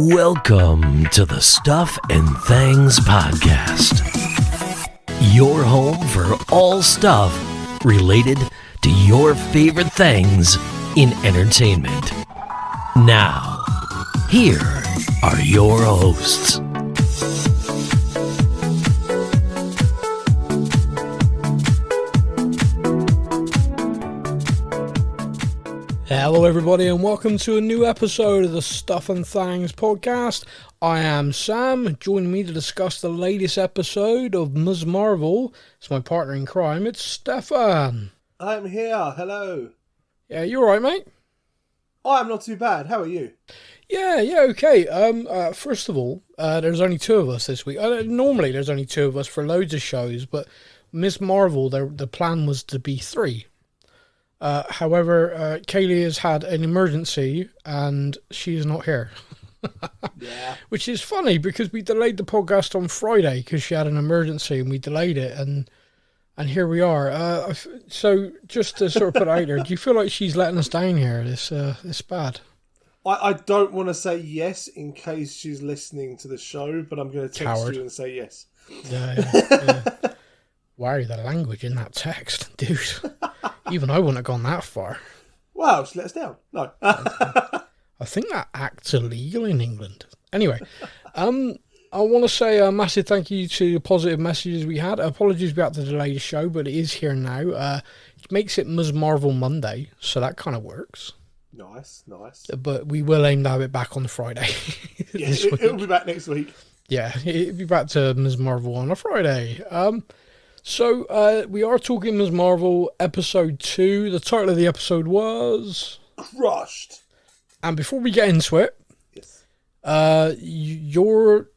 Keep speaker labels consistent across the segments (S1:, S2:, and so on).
S1: Welcome to the Stuff and Things Podcast, your home for all stuff related to your favorite things in entertainment. Now, here are your hosts.
S2: Hello everybody and welcome to a new episode of the Stuff and Things podcast. I am Sam. Joining me to discuss the latest episode of Ms.Marvel, it's my partner in crime, it's Stephan.
S3: I'm here, hello.
S2: Yeah, you alright mate?
S3: I'm not too bad, how are you?
S2: Yeah, okay. First of all, there's only two of us this week. Normally there's only two of us for loads of shows, but Ms.Marvel, the plan was to be three. However, Kayleigh has had an emergency and she is not here.
S3: Yeah.
S2: Which is funny because we delayed the podcast on Friday because she had an emergency and we delayed it and here we are. So just to sort of put it out there, do you feel like she's letting us down here? This bad?
S3: I don't want to say yes in case she's listening to the show, but I'm going to text you and say yes.
S2: Yeah. Wow, the language in that text, dude. Even I wouldn't have gone that far.
S3: Wow, just let us down. No.
S2: I think that act's illegal in England. Anyway, I want to say a massive thank you to the positive messages we had. Apologies about the delay the show, but it is here now. It makes it Ms.Marvel Monday, so that kind of works.
S3: Nice.
S2: But we will aim to have it back on Friday.
S3: Yeah, it'll be back next week.
S2: Yeah, it'll be back to Ms.Marvel on a Friday. So we are talking Ms.Marvel episode 2. The title of the episode was
S3: Crushed.
S2: And before we get into it,
S3: Yes.
S2: you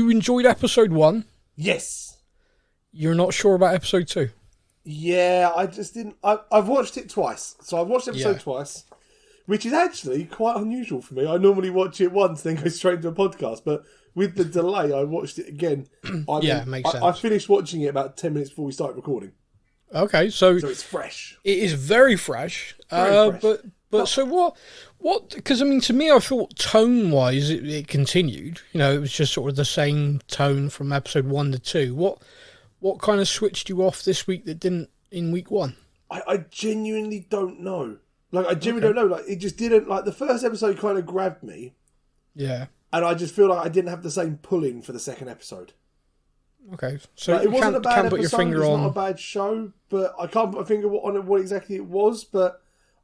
S2: enjoyed episode 1.
S3: Yes.
S2: You're not sure about episode 2.
S3: Yeah, I just didn't. I've watched it twice, so I've watched episode twice, which is actually quite unusual for me. I normally watch it once, then go straight into a podcast, but with the delay, I watched it again.
S2: Makes sense.
S3: I finished watching it about 10 minutes before we started recording.
S2: Okay, so
S3: it's fresh.
S2: It is very fresh.
S3: Very fresh.
S2: But so what? Because I mean, to me, I thought tone-wise, it continued. You know, it was just sort of the same tone from episode 1 to 2. What kind of switched you off this week that didn't in week 1?
S3: I genuinely don't know. Don't know. Like, it just didn't. Like, the first episode kind of grabbed me.
S2: Yeah.
S3: And I just feel like I didn't have the same pull-in for the second episode.
S2: Okay, so
S3: it wasn't a bad
S2: put
S3: episode.
S2: Your finger
S3: it's
S2: on...
S3: not a bad show, but I can't put my finger on what exactly it was. But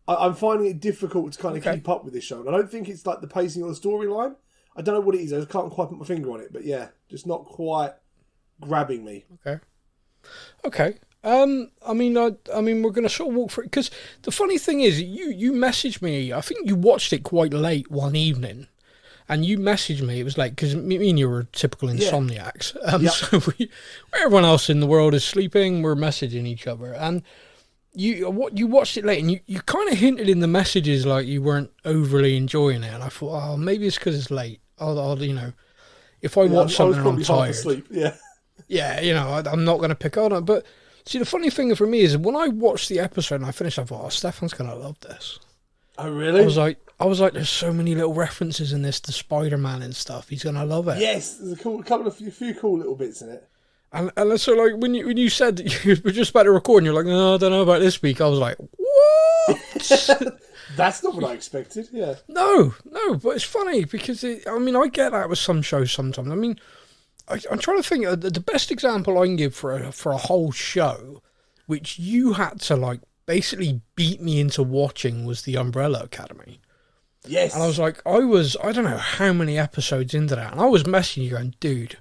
S3: I'm finding it difficult to kind of keep up with this show. And I don't think it's like the pacing or the storyline. I don't know what it is. I just can't quite put my finger on it. But yeah, just not quite grabbing me.
S2: Okay. I mean, we're going to sort of walk through it because the funny thing is, you messaged me. I think you watched it quite late one evening. And you messaged me, it was like, because me and you were typical insomniacs. So where everyone else in the world is sleeping, we're messaging each other. And you watched it late, and you kind of hinted in the messages like you weren't overly enjoying it. And I thought, maybe it's because it's late. I'll if I watch something and I'm tired.
S3: Asleep.
S2: Yeah, I'm not going to pick on it. But see, the funny thing for me is when I watched the episode and I finished, I thought, Stephan's going to love this.
S3: Oh, really?
S2: I was like, there's so many little references in this to Spider-Man and stuff. He's gonna love it.
S3: Yes, there's a few cool little bits in it.
S2: And so, like, when you said that you were just about to record, and you're like, no, I don't know about this week. I was like, what?
S3: That's not what I expected. Yeah.
S2: No, but it's funny because I get that with some shows sometimes. I mean, I'm trying to think of the best example I can give for a whole show, which you had to like basically beat me into watching, was the Umbrella Academy.
S3: Yes.
S2: And I was like, I don't know how many episodes into that, and I was messaging you going, dude,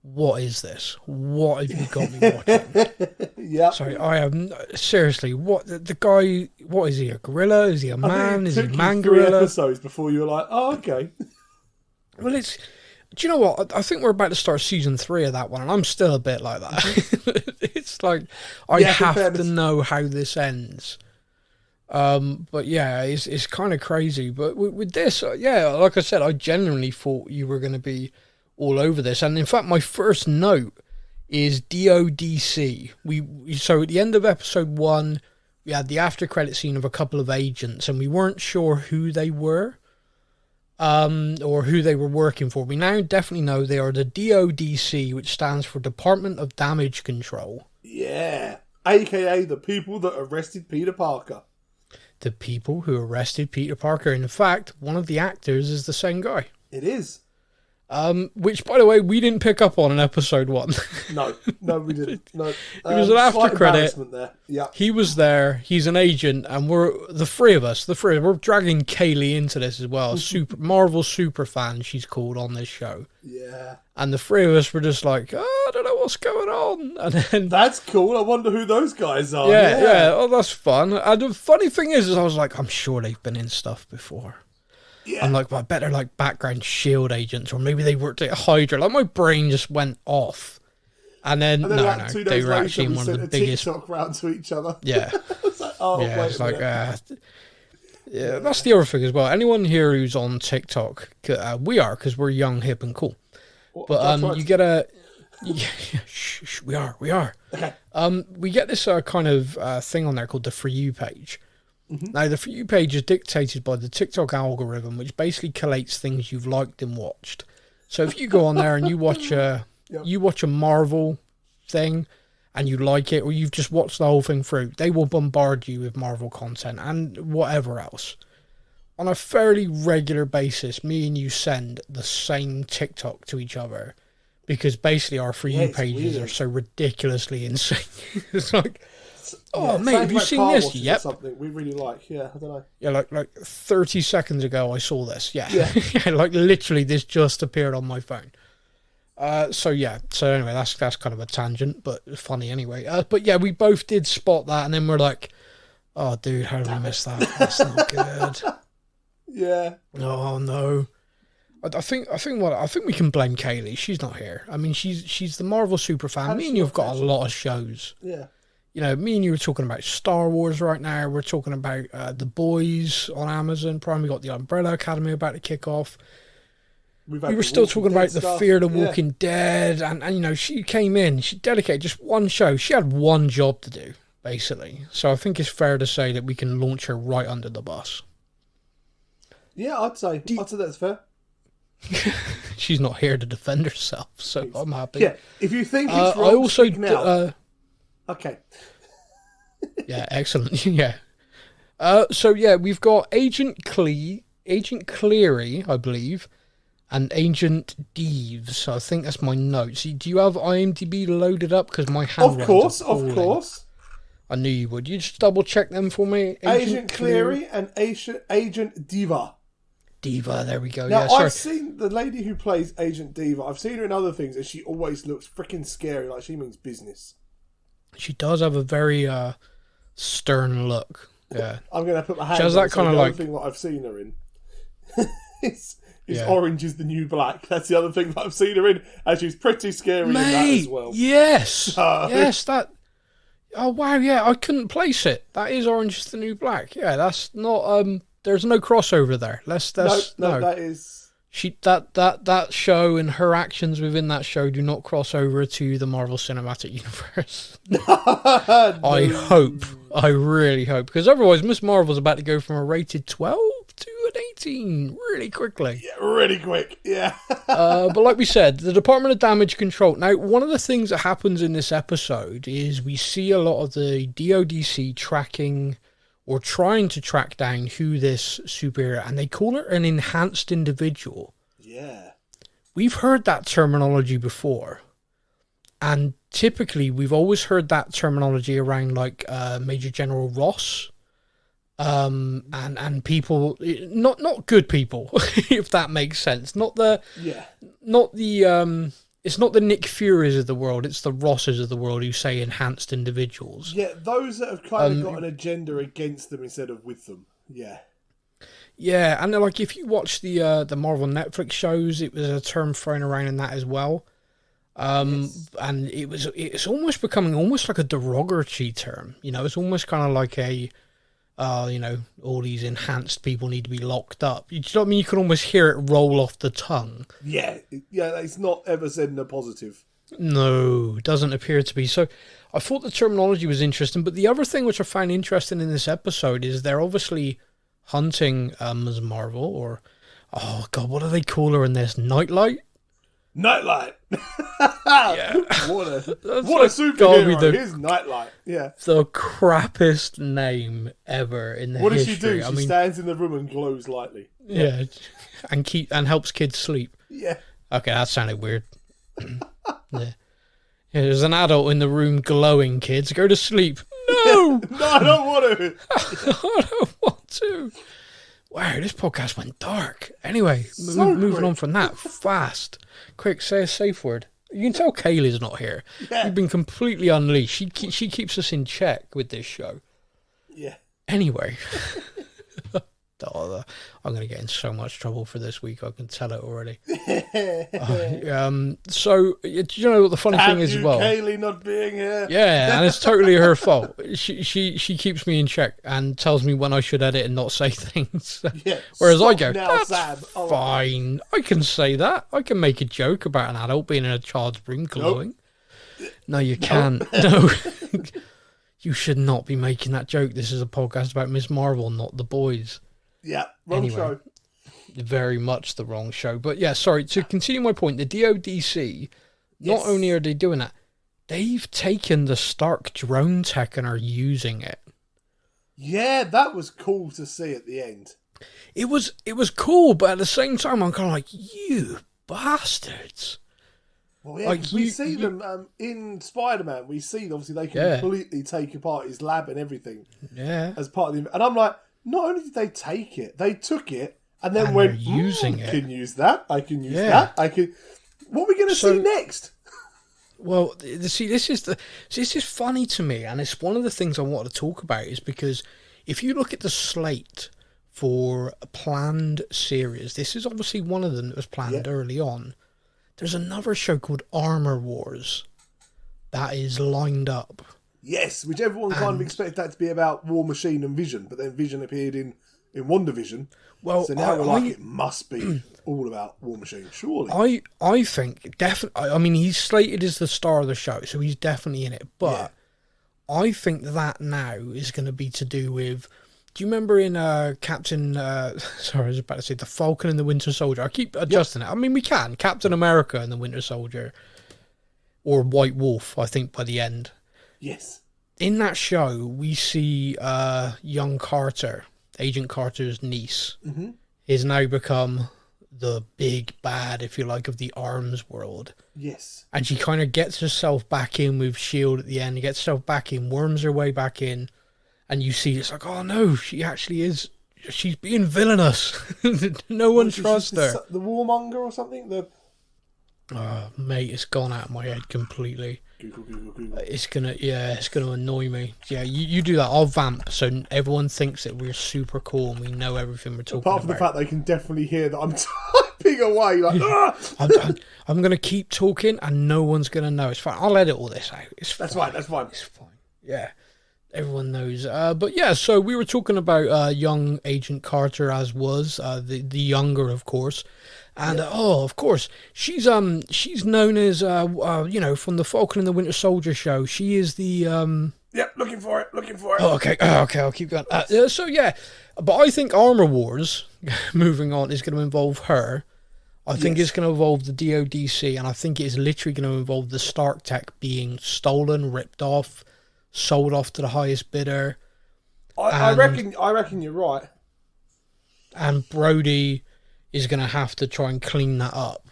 S2: what is this? What have you got me watching?
S3: Yeah.
S2: Sorry, I am seriously. What the guy? What is he? A gorilla? Is he a man? Is he a man gorilla?
S3: Episodes before you were like, oh, okay.
S2: Well, do you know what? I think we're about to start season 3 of that one, and I'm still a bit like that. It's like I have to know how this ends. But yeah, it's kind of crazy. But with this, like I said, I genuinely thought you were going to be all over this. And in fact, my first note is DODC. So at the end of episode 1, we had the after credit scene of a couple of agents, and we weren't sure who they were. or who they were working for. We now definitely know they are the DODC, which stands for Department of Damage Control.
S3: Yeah. AKA the people that arrested Peter Parker.
S2: The people who arrested Peter Parker. In fact, one of the actors is the same guy.
S3: It is.
S2: Which, by the way, we didn't pick up on in episode 1.
S3: No, we didn't. No.
S2: It was an after credit.
S3: There. Yeah.
S2: He was there. He's an agent, and we're the three of us. We're dragging Kayleigh into this as well. Marvel super fan, she's called on this show.
S3: Yeah.
S2: And the three of us were just like, oh, I don't know what's going on. And then
S3: that's cool. I wonder who those guys are.
S2: Yeah. Oh, that's fun. And the funny thing is I was like, I'm sure they've been in stuff before.
S3: Yeah.
S2: I'm like, well, I bet they're like background SHIELD agents, or maybe they worked at Hydra. Like, my brain just went off. And then no, they were actually in one of the biggest.
S3: TikTok round to each other.
S2: Yeah.
S3: It's like, oh,
S2: yeah,
S3: wait
S2: it's
S3: a
S2: like,
S3: minute.
S2: yeah, that's the other thing as well. Anyone here who's on TikTok, we are, because we're young, hip, and cool. But you get a. Shh, we are.
S3: Okay.
S2: We get this kind of thing on there called the For You page.
S3: Mm-hmm.
S2: Now, the For You page is dictated by the TikTok algorithm, which basically collates things you've liked and watched. So if you go on there and you watch a Marvel thing and you like it, or you've just watched the whole thing through, they will bombard you with Marvel content and whatever else. On a fairly regular basis, me and you send the same TikTok to each other because basically our For You pages are so ridiculously insane. It's like, oh, mate, have you seen this? Yep.
S3: Something we really like. Yeah, I don't know.
S2: Yeah, like 30 seconds ago I saw this. Yeah. Like literally this just appeared on my phone. So anyway, that's kind of a tangent, but funny anyway. But yeah, we both did spot that, and then we're like, oh, dude, how did we miss that? That's not good.
S3: Yeah.
S2: Oh no. I think we can blame Kayleigh. She's not here. I mean, she's the Marvel super fan. Me and you have got a lot of shows.
S3: Yeah.
S2: You know, me and you were talking about Star Wars right now. We're talking about The Boys on Amazon Prime. We got the Umbrella Academy about to kick off. We were still talking about the Fear of the Walking Dead, and you know, she came in. She dedicated just one show. She had one job to do, basically. So I think it's fair to say that we can launch her right under the bus.
S3: Yeah, I'd say that's fair.
S2: She's not here to defend herself, so I'm happy.
S3: Yeah, if you think it's wrong, I also speak now. Okay.
S2: Yeah, excellent. Yeah. So yeah, we've got Agent Cleary, I believe, and Agent Deves. I think that's my notes. Do you have IMDb loaded up? Because my hand. Of
S3: course.
S2: I knew you would. You just double check them for me.
S3: Agent Cleary and Agent Diva.
S2: Diva, there we go.
S3: Now,
S2: yeah, sorry.
S3: I've seen the lady who plays Agent Diva. I've seen her in other things, and she always looks freaking scary, like she means business.
S2: She does have a very stern look. Yeah,
S3: I'm going to put my hand.
S2: She has that kind of like
S3: thing that I've seen her in. It's Orange is the New Black. That's the other thing that I've seen her in, and she's pretty scary in that as well.
S2: Yes, yes, that. Oh wow, yeah, I couldn't place it. That is Orange is the New Black. Yeah, that's not. There's no crossover there. No,
S3: that is.
S2: That show and her actions within that show do not cross over to the Marvel Cinematic Universe. No. I really hope, because otherwise Ms.Marvel's about to go from a rated 12 to an 18 really quickly.
S3: Yeah, really quick. Yeah.
S2: But like we said, the Department of Damage Control. Now, one of the things that happens in this episode is we see a lot of the DODC tracking or trying to track down who this superhero, and they call her an enhanced individual.
S3: Yeah.
S2: We've heard that terminology before. And typically, we've always heard that terminology around, like, Major General Ross. And people, not good people, if that makes sense. It's not the Nick Furies of the world, it's the Rosses of the world who say enhanced individuals.
S3: Yeah, those that have kind of got an agenda against them instead of with them. Yeah.
S2: Yeah, and like if you watch the Marvel Netflix shows, it was a term thrown around in that as well. Yes. And it's almost becoming almost like a derogatory term. You know, it's almost kind of like a all these enhanced people need to be locked up. You know what I mean? You can almost hear it roll off the tongue.
S3: Yeah, it's not ever said in a positive.
S2: No, it doesn't appear to be. So I thought the terminology was interesting, but the other thing which I found interesting in this episode is they're obviously hunting Ms.Marvel, or Oh God, what do they call her in this? Nightlight.
S3: Nightlight.
S2: Yeah.
S3: What a
S2: like
S3: superhero. Here's Nightlight. Yeah.
S2: The crappiest name ever in the
S3: What
S2: history.
S3: does she do? She stands in the room and glows lightly.
S2: Yeah. And helps kids sleep.
S3: Yeah.
S2: Okay, that sounded weird. Yeah. There's an adult in the room glowing. Kids, go to sleep. No,
S3: no, I don't want to.
S2: I don't want to. Wow, this podcast went dark. Anyway, moving on from that fast. Quick, say a safe word. You can tell Kayleigh's not here.
S3: Yeah.
S2: You've been completely unleashed. She keeps us in check with this show.
S3: Yeah.
S2: Anyway. I'm going to get in so much trouble for this week. I can tell it already. So, do you know what the funny thing is as well?
S3: Kayleigh not being here.
S2: Yeah, and it's totally her fault. She keeps me in check and tells me when I should edit and not say things.
S3: Yeah,
S2: whereas I go,
S3: now,
S2: that's
S3: Sam.
S2: fine. I can say that. I can make a joke about an adult being in a child's room glowing. Nope. No, you can't. No. You should not be making that joke. This is a podcast about Ms.Marvel, not the boys.
S3: Yeah, wrong show.
S2: Very much the wrong show. But yeah, sorry, to continue my point, the DODC, not only are they doing that, they've taken the Stark drone tech and are using it.
S3: Yeah, that was cool to see at the end.
S2: It was cool, but at the same time, I'm kind of like, you bastards.
S3: Well, yeah, like, we see them in Spider-Man. We see, obviously, they completely take apart his lab and everything.
S2: Yeah.
S3: As part of the... And I'm like, not only did they take it, they took it and then went,
S2: using it.
S3: I can use that. I can use that. I can... What are we going to see next?
S2: Well, see, this is funny to me, and it's one of the things I want to talk about, is because if you look at the slate for a planned series, this is obviously one of them that was planned early on. There's another show called Armor Wars that is lined up. Yes,
S3: which everyone kind of expected that to be about War Machine and Vision, but then Vision appeared in WandaVision. Well, so now it must be all about War Machine, surely.
S2: I think definitely. I mean, he's slated as the star of the show, so he's definitely in it. But I think that now is going to be to do with. Do you remember in Captain? Sorry, I was about to say the Falcon and the Winter Soldier. I keep adjusting it. I mean, we can Captain America and the Winter Soldier, or White Wolf. I think by the end.
S3: Yes.
S2: In that show, we see young Carter, Agent Carter's niece, is now become the big bad, if you like, of the arms world.
S3: Yes.
S2: And she kind of gets herself back in with S.H.I.E.L.D. at the end, gets herself back in, worms her way back in, and you see it's like, oh no, she actually is, she's being villainous. No one trusts her.
S3: The warmonger or something?
S2: Mate, it's gone out of my head completely.
S3: Google.
S2: It's gonna annoy me. Yeah, you do that. I'll vamp so everyone thinks that we're super cool and we know everything we're talking about.
S3: Apart from the fact they can definitely hear that I'm typing away. Like,
S2: I'm gonna keep talking and no one's gonna know. It's fine. I'll edit all this out.
S3: That's fine.
S2: It's fine. Yeah, everyone knows. But yeah, so we were talking about young Agent Carter, as was the younger, of course. And of course, she's known as from the Falcon and the Winter Soldier show. She is the
S3: looking for it.
S2: Oh, okay, I'll keep going. So yeah, but I think Armor Wars, moving on, is going to involve her. I think it's going to involve the DODC, and I think it's literally going to involve the Stark tech being stolen, ripped off, sold off to the highest bidder.
S3: I reckon you're right.
S2: And Brody is going to have to try and clean that up.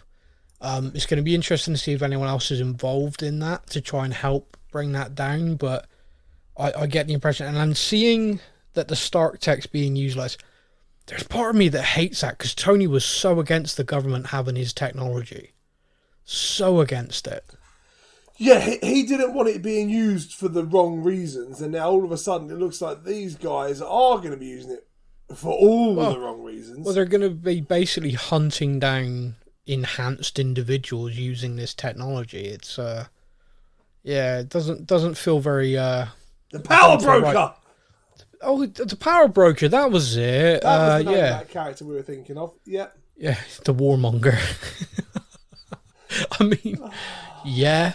S2: It's going to be interesting to see if anyone else is involved in that to try and help bring that down, but I get the impression, and I'm seeing that the Stark tech's being utilized. There's part of me that hates that, because Tony was so against the government having his technology. So against it.
S3: Yeah, he didn't want it being used for the wrong reasons, and now all of a sudden it looks like these guys are going to be using it for all the wrong reasons.
S2: Well, they're going to be basically hunting down enhanced individuals using this technology. It's it doesn't feel very
S3: the power broker. Right.
S2: Oh, the power broker. That was it.
S3: That was the name of that character we were thinking of. Yeah.
S2: Yeah, the warmonger. I mean, yeah.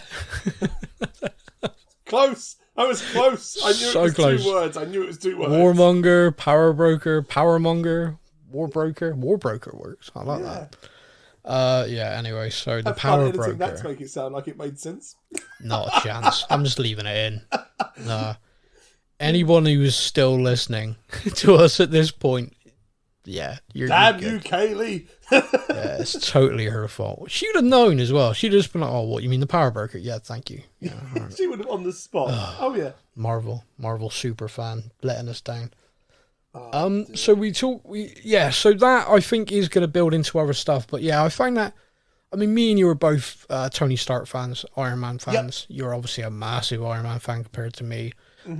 S3: Close. I was close. I knew
S2: so
S3: it was
S2: close.
S3: 2 words. I knew it was 2 words.
S2: Warmonger, power broker, powermonger, Warbroker works. I like that. Yeah, anyway, so the
S3: I
S2: power
S3: editing
S2: broker.
S3: that to make it sound like it made sense.
S2: Not a chance. I'm just leaving it in. No. Anyone who's still listening to us at this point, yeah, you're
S3: Damn
S2: good.
S3: you, Kayleigh.
S2: Yeah, it's totally her fault. She would have known as well. She'd have just been like, "Oh, what, you mean the power broker? Yeah, thank you." Yeah, right.
S3: She would have on the spot. Oh yeah.
S2: Marvel super fan, letting us down.
S3: Oh,
S2: So so that I think is going to build into other stuff. But yeah, I find that, I mean, me and you are both Tony Stark fans, Iron Man fans. Yep. You're obviously a massive Iron Man fan compared to me,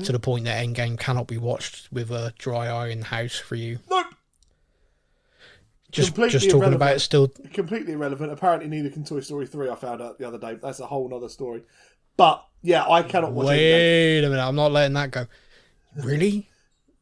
S2: to the point that Endgame cannot be watched with a dry eye in the house for you.
S3: Nope.
S2: Just talking about it still.
S3: Completely irrelevant. Apparently neither can Toy Story 3, I found out the other day. That's a whole other story. But, yeah, I cannot watch it.
S2: Wait a minute, I'm not letting that go. Really?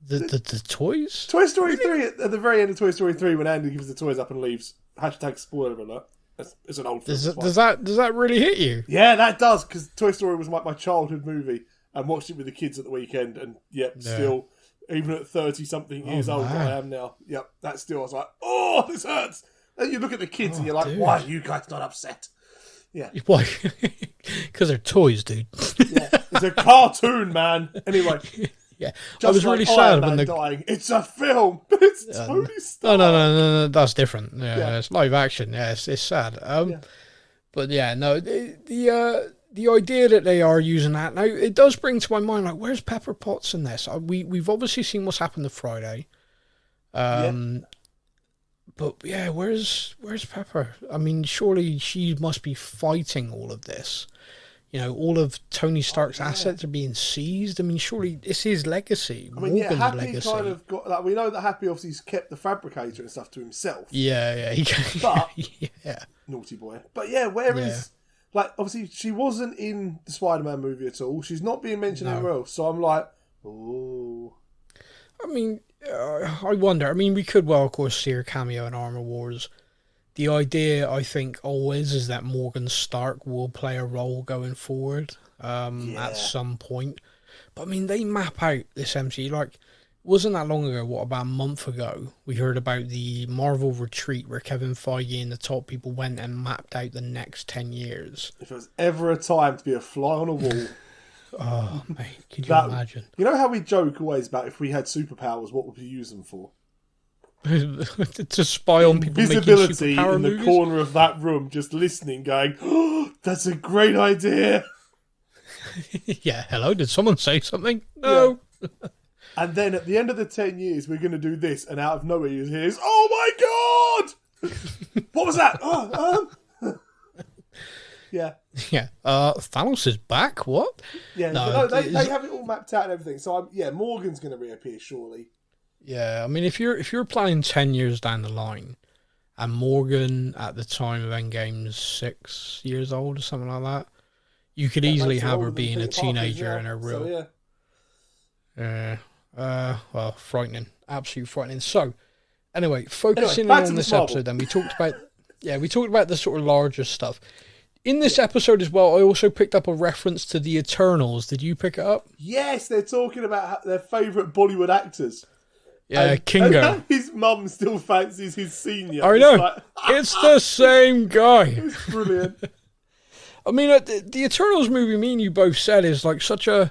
S2: The toys?
S3: Toy Story 3, at the very end of Toy Story 3, when Andy gives the toys up and leaves, # spoiler alert. It's an old film.
S2: Does that really hit you?
S3: Yeah, that does, because Toy Story was my childhood movie, and watched it with the kids at the weekend, and still, even at 30-something years old, I am now. Yep, that still, I was like, oh, this hurts. And you look at the kids and you're like, why are you guys not upset? Yeah.
S2: Why? Because they're toys, dude.
S3: Yeah, it's a cartoon, man. Anyway.
S2: Yeah,
S3: Just
S2: I was
S3: like
S2: really sad when
S3: they're dying. It's a film, but it's Tony Stark.
S2: No, that's different. Yeah, it's live action. Yeah, it's sad. But yeah, no, the idea that they are using that now, it does bring to my mind, like, where's Pepper Potts in this? We've obviously seen what's happened to Friday. But yeah, where's Pepper? I mean, surely she must be fighting all of this. You know, all of Tony Stark's assets are being seized. I mean, surely it's his legacy.
S3: I mean,
S2: Morgan's
S3: Happy
S2: legacy.
S3: kind of got that. We know that Happy obviously kept the fabricator and stuff to himself.
S2: Yeah.
S3: But
S2: yeah,
S3: naughty boy. But yeah, where is, like, obviously she wasn't in the Spider-Man movie at all. She's not being mentioned anywhere else. So I'm like, oh.
S2: I mean, I wonder. I mean, we could well, of course, see her cameo in Armor Wars. The idea, I think, always is that Morgan Stark will play a role going forward at some point. But, I mean, they map out this MCU. Like, wasn't that long ago, about a month ago, we heard about the Marvel retreat where Kevin Feige and the top people went and mapped out the next 10 years.
S3: If there was ever a time to be a fly on a wall.
S2: Oh, mate, could you imagine?
S3: You know how we joke always about if we had superpowers, what would we use them for?
S2: To spy on people making
S3: Visibility
S2: superpower
S3: in the
S2: movies?
S3: corner of that room, just listening, going, oh, that's a great idea.
S2: Yeah, hello, did someone say something? No.
S3: Yeah. And then at the end of the 10 years, we're going to do this, and out of nowhere you hear, oh my god! What was that? Yeah.
S2: Yeah. Thanos is back? What?
S3: Yeah, no, they have it all mapped out and everything. So, Morgan's going to reappear, surely.
S2: Yeah, I mean, if you're planning 10 years down the line, and Morgan at the time of Endgame's 6 years old or something like that, you could easily have her being a teenager in her real.
S3: So, yeah.
S2: Well, frightening, absolutely frightening. So, anyway, focusing on this episode, then we talked about the sort of larger stuff. In this episode as well, I also picked up a reference to the Eternals. Did you pick it up?
S3: Yes, they're talking about their favourite Bollywood actors.
S2: Yeah, Kingo.
S3: And his mum still fancies his senior.
S2: I know. It's the same guy.
S3: It's brilliant.
S2: I mean, the Eternals movie, me and you both said, is like such a...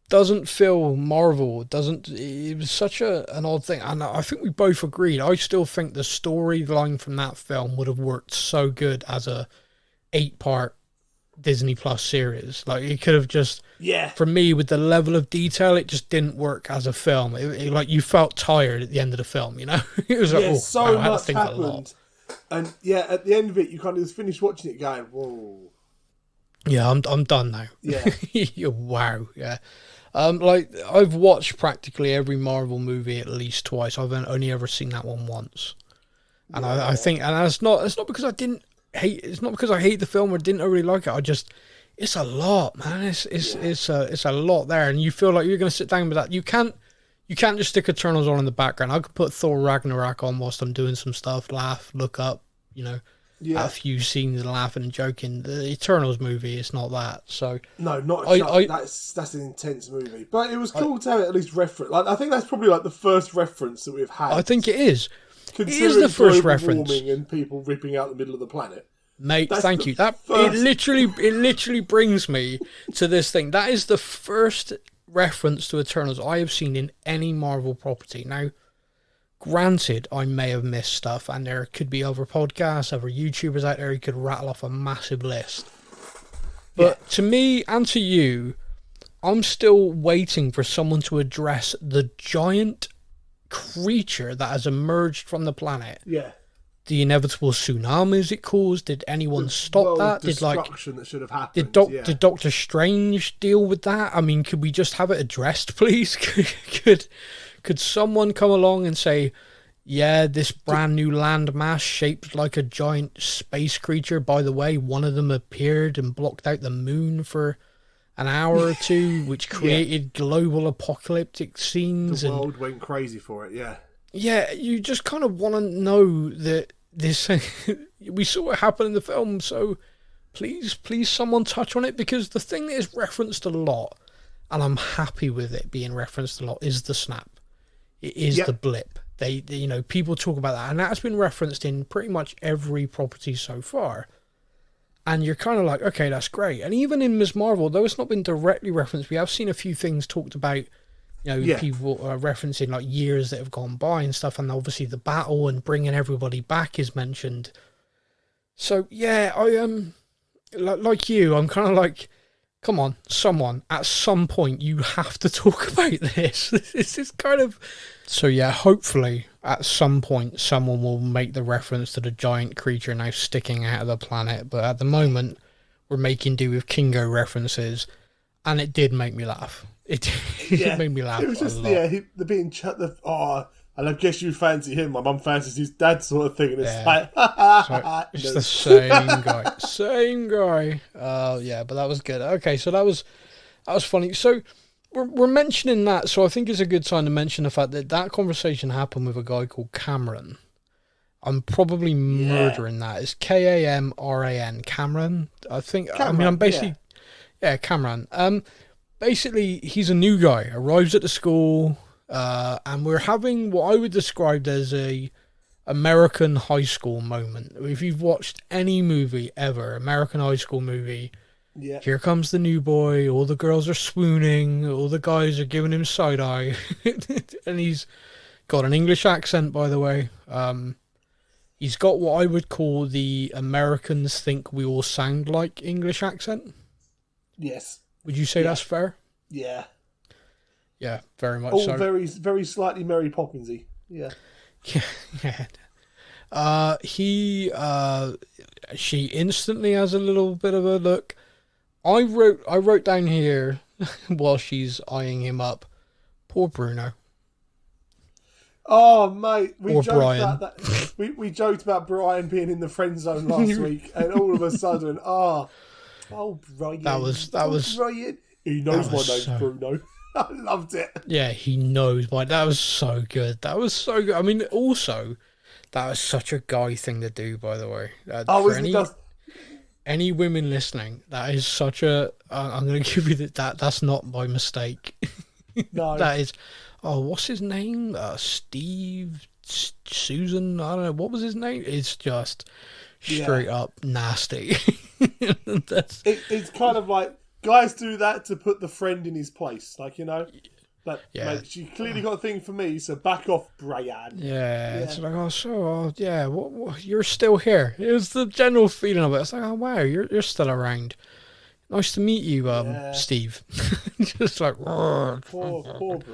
S2: doesn't feel Marvel. It was such an odd thing. And I think we both agreed. I still think the storyline from that film would have worked so good as a 8-part Disney Plus series. Like, it could have just... Yeah. For me, with the level of detail, it just didn't work as a film. It like, you felt tired at the end of the film, you know? It was like,
S3: so much happened. And at the end of it, you kind of just finished watching it going, whoa.
S2: Yeah, I'm done now.
S3: Yeah.
S2: Wow, yeah. Like, I've watched practically every Marvel movie at least twice. I've only ever seen that one once. And I think, and it's not because it's not because I hate the film or didn't really like it. It's a lot, man. It's a lot there, and you feel like you're going to sit down with that. You can't just stick Eternals on in the background. I could put Thor Ragnarok on whilst I'm doing some stuff, laugh, look up, at a few scenes and laughing and joking. The Eternals movie, it's not that. So
S3: no, that's an intense movie. But it was cool to have it at least reference. Like, I think that's probably like the first reference that we've had.
S2: I think it is. is the first
S3: global
S2: reference.
S3: warming and people ripping out the middle of the planet.
S2: Mate, thank you. It literally brings me to this thing. That is the first reference to Eternals I have seen in any Marvel property. Now, granted, I may have missed stuff, and there could be other podcasts, other YouTubers out there who could rattle off a massive list. But to me and to you, I'm still waiting for someone to address the giant creature that has emerged from the planet.
S3: Yeah.
S2: The inevitable tsunamis it caused. Did anyone stop that?
S3: Destruction that should have happened.
S2: Did Doctor Strange deal with that? I mean, could we just have it addressed, please? Could someone come along and say, yeah, this brand new landmass shaped like a giant space creature. By the way, one of them appeared and blocked out the moon for an hour or two, which created global apocalyptic scenes.
S3: The world went crazy for it,
S2: Yeah, you just kind of want to know that this... we saw it happen in the film, so please someone touch on it, because the thing that is referenced a lot, and I'm happy with it being referenced a lot, is the snap. It is the blip. They, people talk about that, and that's been referenced in pretty much every property so far. And you're kind of like, okay, that's great. And even in Ms.Marvel, though it's not been directly referenced, we have seen a few things talked about. People are referencing like years that have gone by and stuff, and obviously the battle and bringing everybody back is mentioned. So yeah, I am like you. I'm kind of like, come on, someone at some point you have to talk about this. This is kind of... So yeah, hopefully at some point someone will make the reference to the giant creature now sticking out of the planet. But at the moment, we're making do with Kingo references, and it did make me laugh. It made me laugh.
S3: It was just
S2: a lot.
S3: the being and I guess you fancy him. My mum fancies his dad, sort of thing, and it's like,
S2: it's the same guy. But that was good. Okay, so that was funny. So we're mentioning that, so I think it's a good time to mention the fact that conversation happened with a guy called Cameron. I'm probably murdering that. It's Kamran, Cameron. I think.
S3: Cameron,
S2: I'm basically Cameron. Basically, he's a new guy, arrives at the school, and we're having what I would describe as a American high school moment. If you've watched any movie ever, American high school movie, here comes the new boy, all the girls are swooning, all the guys are giving him side-eye, and he's got an English accent, by the way. He's got what I would call the Americans think we all sound like English accent.
S3: Yes.
S2: Would you say that's fair?
S3: Yeah.
S2: Yeah, very much
S3: all
S2: so.
S3: very, very slightly Mary Poppinsy. Yeah.
S2: Yeah. She instantly has a little bit of a look. I wrote down here while she's eyeing him up, poor Bruno.
S3: Oh mate, we joked about Brian being in the friend zone last week, and all of a sudden, Brian.
S2: That was
S3: Brian. He knows my name's Bruno. I loved it.
S2: Yeah, he knows why. That was so good. I mean, also, that was such a guy thing to do, by the way. Any women listening, that is such a... I'm going to give you that's not by mistake.
S3: No.
S2: That is... Oh, what's his name? Steve... Susan? I don't know. What was his name? It's just straight up nasty.
S3: It's kind of like... Guys do that to put the friend in his place. Like, mate, she clearly got a thing for me, so back off, Brian.
S2: Yeah. It's like, what, you're still here. It was the general feeling of it. It's like, oh, wow, you're still around. Nice to meet you, Steve. Just like,
S3: poor Bruno.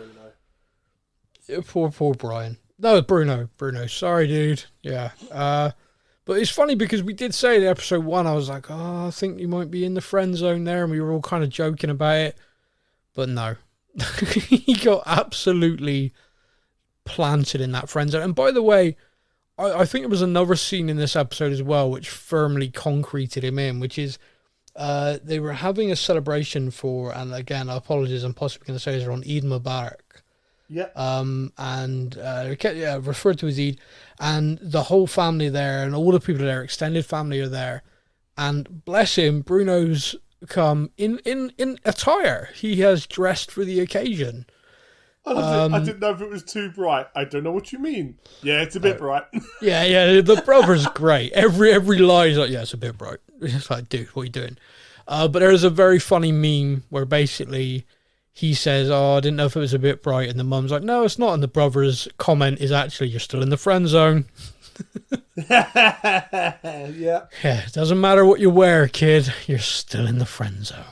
S2: Poor Brian. No, Bruno. Sorry, dude. Yeah. But it's funny because we did say in episode 1, I was like, I think you might be in the friend zone there, and we were all kind of joking about it. But no. He got absolutely planted in that friend zone. And by the way, I think there was another scene in this episode as well which firmly concreted him in, which is they were having a celebration for, and again, apologies, I'm possibly going to say this wrong, Eid Mubarak.
S3: Yeah.
S2: Referred to as Eid, and the whole family there, and all the people there, extended family are there, and bless him, Bruno's come in attire. He has dressed for the occasion,
S3: I didn't know if it was too bright. I don't know what you mean. Yeah, it's a bit bright.
S2: Yeah, the brother's great. Every line is like, yeah, it's a bit bright. It's like, dude, what are you doing? But there's a very funny meme where basically he says, oh, I didn't know if it was a bit bright. And the mum's like, no, it's not. And the brother's comment is actually, you're still in the friend zone.
S3: Yeah,
S2: it doesn't matter what you wear, kid. You're still in the friend zone.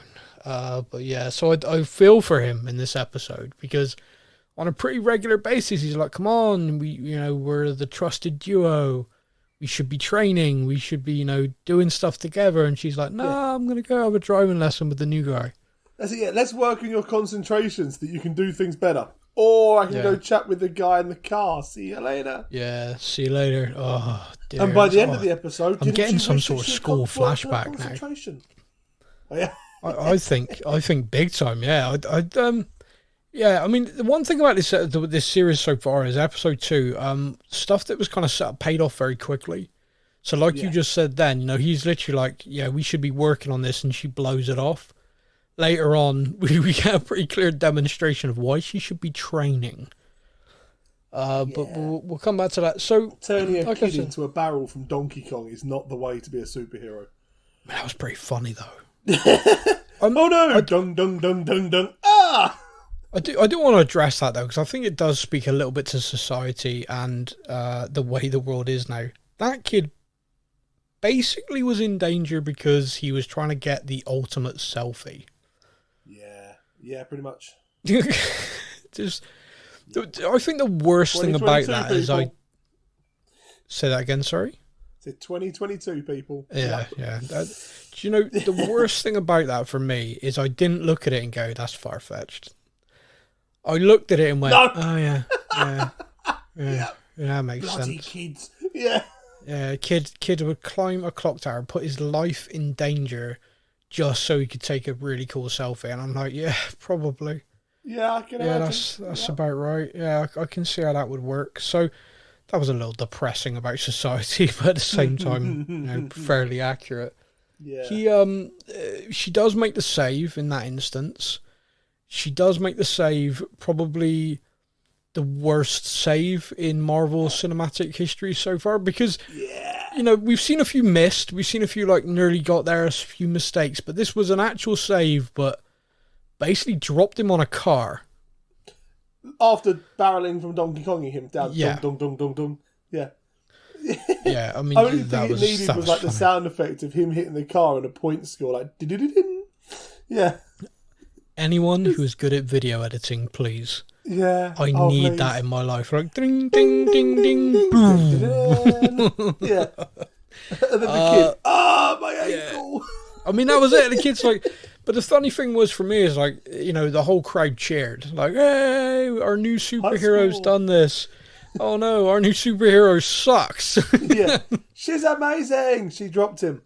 S2: But yeah, so I feel for him in this episode because on a pretty regular basis, he's like, come on, we're the trusted duo. We should be training. We should be, doing stuff together. And she's like, no, I'm going to go have a driving lesson with the new guy.
S3: That's it, yeah. Let's work on your concentration so that you can do things better. Or I can go chat with the guy in the car. See you later.
S2: Yeah, see you later. Oh, dear.
S3: And by the end of the episode,
S2: I'm getting some sort of school flashback now.
S3: Oh, yeah.
S2: I think big time. Yeah, yeah. I mean, the one thing about this series so far is episode 2. Stuff that was kind of set up paid off very quickly. So, like you just said, then he's literally like, yeah, we should be working on this, and she blows it off. Later on, we get a pretty clear demonstration of why she should be training. But we'll come back to that. So
S3: turning a kid into a barrel from Donkey Kong is not the way to be a superhero.
S2: That was pretty funny though.
S3: Oh no! Dung dung dung dung dung! Ah!
S2: I do want to address that though, because I think it does speak a little bit to society and the way the world is now. That kid basically was in danger because he was trying to get the ultimate selfie.
S3: Yeah, pretty much.
S2: I think the worst thing about that is say that again, sorry?
S3: It's 2022, people.
S2: Yeah. Do you know, the worst thing about that for me is I didn't look at it and go, that's far-fetched. I looked at it and went, oh, yeah, that makes
S3: Bloody
S2: sense.
S3: Kids. Yeah.
S2: Yeah, kid would climb a clock tower, put his life in danger just so he could take a really cool selfie. And I'm like, yeah, probably.
S3: Yeah, I can imagine.
S2: That's about right. Yeah, I can see how that would work. So that was a little depressing about society, but at the same time, fairly accurate. Yeah. She does make the save in that instance. She does make the save, probably the worst save in Marvel cinematic history so far, because we've seen a few missed, we've seen a few nearly got there, a few mistakes, but this was an actual save, but basically dropped him on a car
S3: after barreling from Donkey Konging him down. Dum dum dum dum. Yeah.
S2: Yeah, I mean,
S3: only thing it needed was like the sound effect of him hitting the car and a point score, like ding. Yeah.
S2: Anyone who is good at video editing, please.
S3: Yeah.
S2: I need that in my life. Like ding ding ding ding boom.
S3: Yeah. And then the kid, my ankle.
S2: I mean, that was it. The kid's like, but the funny thing was for me is the whole crowd cheered. Like, hey, our new superhero's done this. Oh no, our new superhero sucks.
S3: Yeah. She's amazing. She dropped him.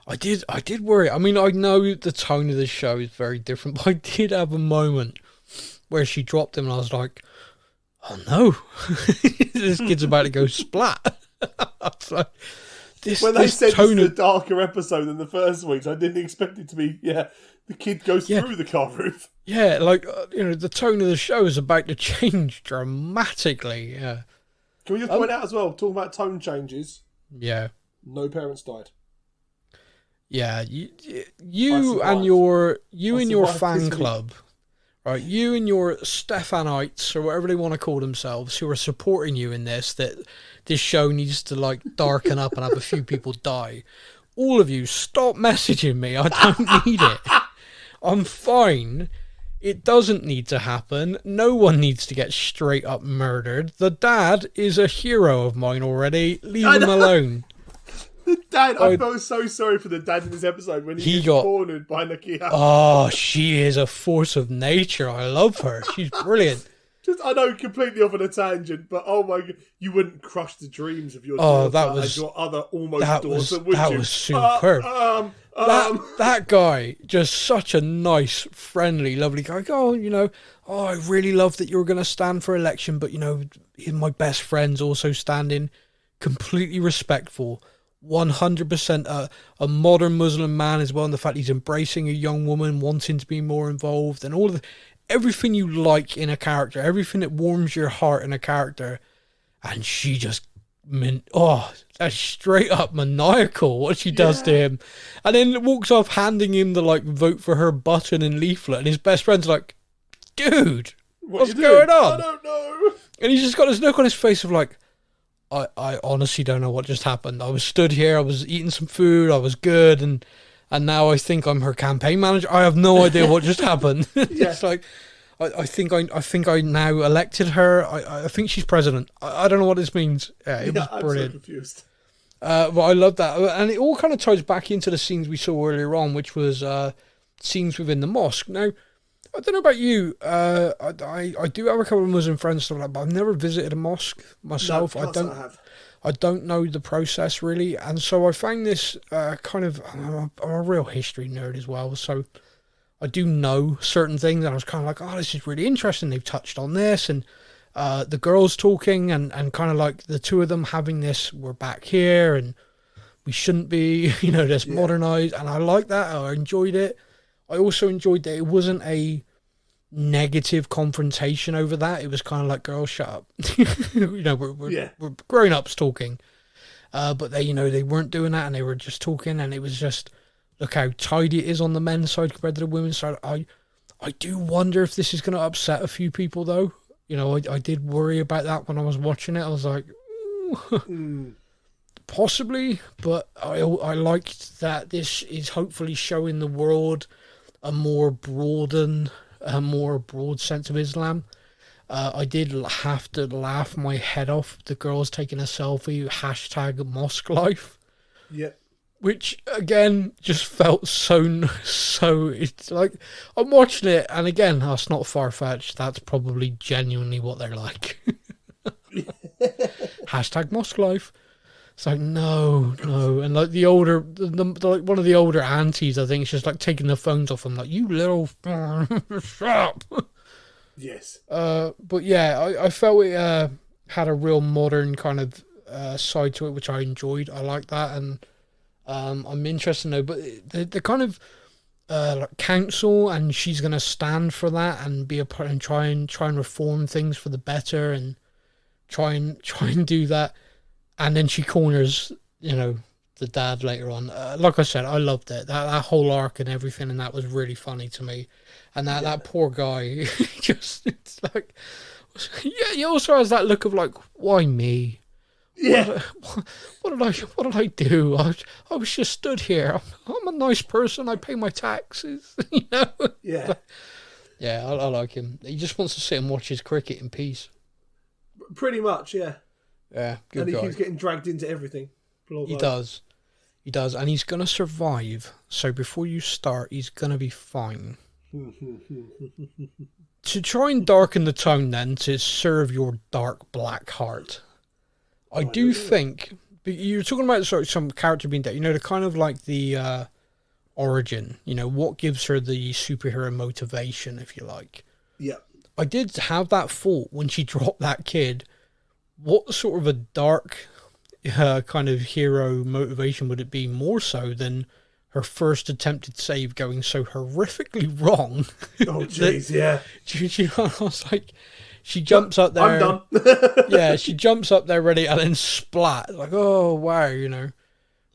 S2: I did worry. I mean, I know the tone of the show is very different, but I did have a moment where she dropped him and I was like, oh no, this kid's about to go splat. Like,
S3: when they said this is a darker episode than the first week, I didn't expect it to be, the kid goes through the car roof. Yeah,
S2: the tone of the show is about to change dramatically, yeah.
S3: Can we just point out as well, talking about tone changes?
S2: Yeah.
S3: No parents died.
S2: Yeah, you and your fan club, right? You and your Stephanites, or whatever they want to call themselves, who are supporting you in this, that this show needs to darken up and have a few people die. All of you, stop messaging me. I don't need it. I'm fine. It doesn't need to happen. No one needs to get straight up murdered. The dad is a hero of mine already. Leave him alone.
S3: The dad, I felt so sorry for the dad in this episode when he got cornered by Nakia.
S2: Oh, she is a force of nature. I love her. She's brilliant.
S3: I know, completely off on a tangent, but oh my god, you wouldn't crush the dreams of your daughter and your other almost daughter, would you?
S2: That was superb. That guy, just such a nice, friendly, lovely guy. I really love that you're going to stand for election, but my best friend's also standing. Completely respectful. 100% a modern Muslim man as well, and the fact he's embracing a young woman, wanting to be more involved, and all of everything you like in a character, everything that warms your heart in a character. And she just, that's straight up maniacal what she does to him. And then walks off handing him the vote for her button and leaflet, and his best friend's like, dude, what's going on?
S3: I don't know.
S2: And he's just got this look on his face of I honestly don't know what just happened. I was stood here, I was eating some food, I was good, and now I think I'm her campaign manager. I have no idea what just happened. It's like, I think I now elected her. I think she's president. I don't know what this means. It was brilliant.
S3: I'm so confused.
S2: But I love that, and it all kind of ties back into the scenes we saw earlier on, which was scenes within the mosque. Now, I don't know about you. I do have a couple of Muslim friends, stuff like that, but I've never visited a mosque myself.
S3: No,
S2: I don't know the process really, and so I found this kind of. I'm a real history nerd as well, so I do know certain things, and I was kind of like, oh, this is really interesting. They've touched on this, and the girls talking, and kind of like the two of them having this. We're back here, and we shouldn't be, this modernized, and I like that. I enjoyed it. I also enjoyed that it wasn't a negative confrontation over that. It was kind of like, girls, shut up. We're grown-ups talking. But they weren't doing that, and they were just talking, and it was just, look how tidy it is on the men's side compared to the women's side. I do wonder if this is going to upset a few people, though. I did worry about that when I was watching it. I was like, possibly, but I liked that this is hopefully showing the world a more broad sense of Islam. I did have to laugh my head off. The girls taking a selfie, hashtag mosque life.
S3: Yep.
S2: Which, again, just felt so, it's like, I'm watching it, and again, that's not far-fetched. That's probably genuinely what they're like. Hashtag mosque life. It's like, no. And like the older, one of the older aunties, I think, is just like taking the phones off them, like, you little, shut up.
S3: Yes.
S2: But yeah, I felt it had a real modern kind of side to it, which I enjoyed. I like that, and I'm interested to know, but the kind of like council, and she's going to stand for that and be a part and try and reform things for the better, and try and do that. And then she corners, the dad later on. Like I said, I loved it. That whole arc and everything, and that was really funny to me. And that poor guy, it's like, he also has that look of like, why me?
S3: Yeah.
S2: What did I do? I was just stood here. I'm a nice person. I pay my taxes.
S3: Yeah.
S2: Yeah, I like him. He just wants to sit and watch his cricket in peace.
S3: Pretty much, yeah.
S2: Yeah, good
S3: and he
S2: guy.
S3: keeps getting dragged into everything.
S2: He does, and he's gonna survive. So before you start, he's gonna be fine. To try and darken the tone, then, to serve your dark black heart, I do think. You're talking about sort of some character being dead. The kind of like the origin. What gives her the superhero motivation, if you like.
S3: Yeah.
S2: I did have that thought when she dropped that kid. What sort of a dark kind of hero motivation would it be, more so than her first attempted save going so horrifically wrong?
S3: Oh, jeez, yeah.
S2: I was like, she jumps up there.
S3: I'm done.
S2: Yeah, she jumps up there ready, and then splat. Like, oh, wow,